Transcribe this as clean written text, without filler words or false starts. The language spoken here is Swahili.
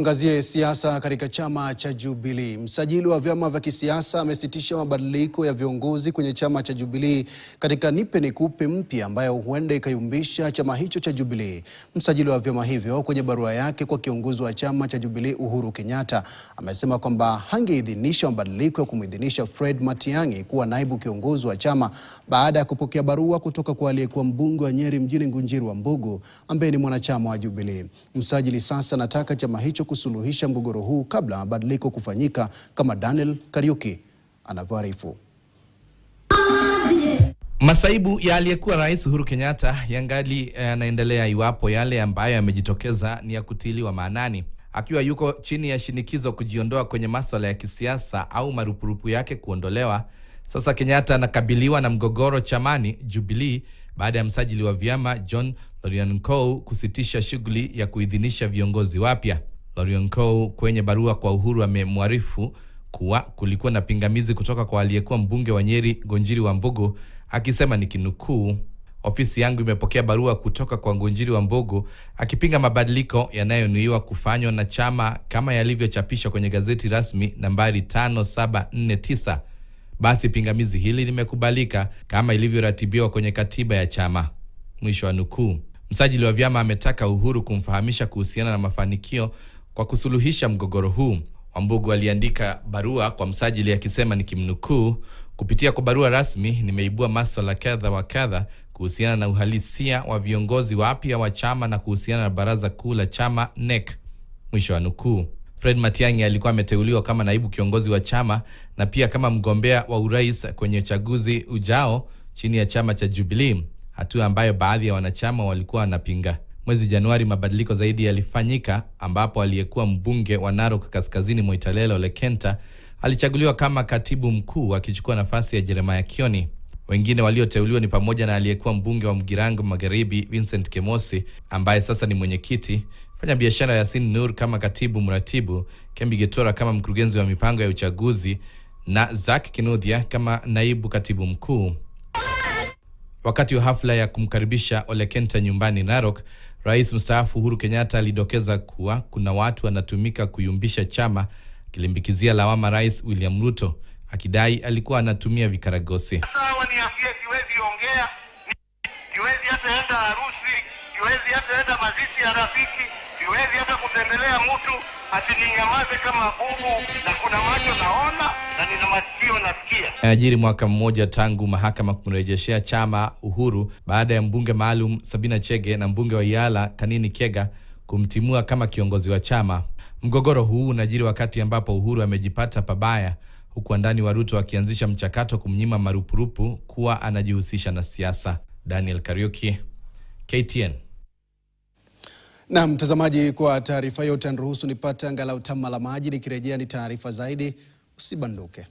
Tuangazie siasa katika chama cha Jubilee. Msajili wa vyama vya kisiasa amesitisha mabadiliko ya viongozi kwenye chama cha Jubilee katika nipe nikupe mpya ambayo huenda ikayumbisha chama hicho cha Jubilee. Msajili wa vyama hivyo kwenye barua yake kwa kiongozi wa chama cha Jubilee Uhuru Kenyatta amesema kwamba hangeidhinisha mabadiliko ya kumwidhinisha Fred Matiang'i kuwa naibu kiongozi wa chama baada ya kupokea barua kutoka kwa aliyekuwa mbunge wa Nyeri mjini Ngunjiri wa Mbugu ambaye ni mwanachama wa Jubilee. Msajili sasa anataka chama hicho kusuluhisha mgogoro huu kabla mabadiliko kufanyika, kama Daniel Kariuki anavyoarifu. Masaibu ya aliyekuwa Rais Uhuru Kenyatta yangali yanaendelea iwapo yale ambayo yamejitokeza ni ya kutiliwa maanani. Akiwa yuko chini ya shinikizo kujiondoa kwenye masuala ya kisiasa au marupurupu yake kuondolewa, sasa Kenyatta anakabiliwa na mgogoro chamani Jubilee baada ya msajili wa vyama John Loriankou kusitisha shughuli ya kuidhinisha viongozi wapya. Loriankou kwenye barua kwa Uhuru amemwarifu kuwa kulikuwa na pingamizi kutoka kwa aliyekuwa mbunge wa Nyeri Ngunjiri wa Mbugu, akisema nikinukuu, ofisi yangu imepokea barua kutoka kwa Ngunjiri wa Mbugu akipinga mabadiliko yanayonuiwa kufanywa na chama kama yalivyochapishwa kwenye gazeti rasmi nambari 5749. Basi pingamizi hili limekubalika kama ilivyoratibiwa kwenye katiba ya chama. Mwisho wa nukuu. Msajili wa vyama ametaka Uhuru kumfahamisha kuhusiana na mafanikio kwa kusuluhisha mgogoro huu. Wambugu aliandika barua kwa msajili akisema nikimnukuu, kupitia kwa barua rasmi nimeibua masuala kadha wa kadha kuhusiana na uhalisia wa viongozi wapya wa chama na kuhusiana na baraza kuu la chama NEC. Mwisho wa nukuu. Fred Matiang'i alikuwa ameteuliwa kama naibu kiongozi wa chama na pia kama mgombea wa urais kwenye uchaguzi ujao chini ya chama cha Jubilee, hatua ambayo baadhi ya wanachama walikuwa wanapinga. Mwezi Januari mabadiliko zaidi yalifanyika ambapo aliyekuwa mbunge wa Narok Kaskazini Moitalelo Lekenta alichaguliwa kama katibu mkuu akichukua nafasi ya Jeremiah Kioni. Wengine walioteuliwa ni pamoja na aliyekuwa mbunge wa Mgirango Magharibi Vincent Kemosi ambaye sasa ni mwenyekiti, fanya biashara Yasin Nur kama katibu mratibu, Kembi Getora kama mkurugenzi wa mipango ya uchaguzi na Zack Kinuthia kama naibu katibu mkuu. Wakati wa hafla ya kumkaribisha Ole Kenta nyumbani Narok, Rais mstaafu Uhuru Kenyatta alidokeza kuwa kuna watu wanatumika kuyumbisha chama, kilimbikizia lawama Rais William Ruto akidai alikuwa anatumia vikaragosi. Sawa, niambie siwezi ongea, siwezi hata enda harusi, siwezi hata enda mazishi ya rafiki, siwezi hata kutembelea mtu, ati ninyamaze kama bubu na kuna macho naona na nina masikio nasikia. Ajiri mwaka mmoja tangu mahakama kumrejeshea chama Uhuru baada ya mbunge maalum Sabina Chege na mbunge wa Yala Kanini Kega kumtimua kama kiongozi wa chama. Mgogoro huu unajiri wakati ambapo Uhuru amejipata pabaya, huku ndani wa Ruto akianzisha mchakato kumnyima marupurupu kuwa anajihusisha na siasa. Daniel Kariuki, KTN. Na mtazamaji, kwa taarifa yote niruhusu nipate angalau tama la maji, nikirejea ni taarifa zaidi, usibanduke.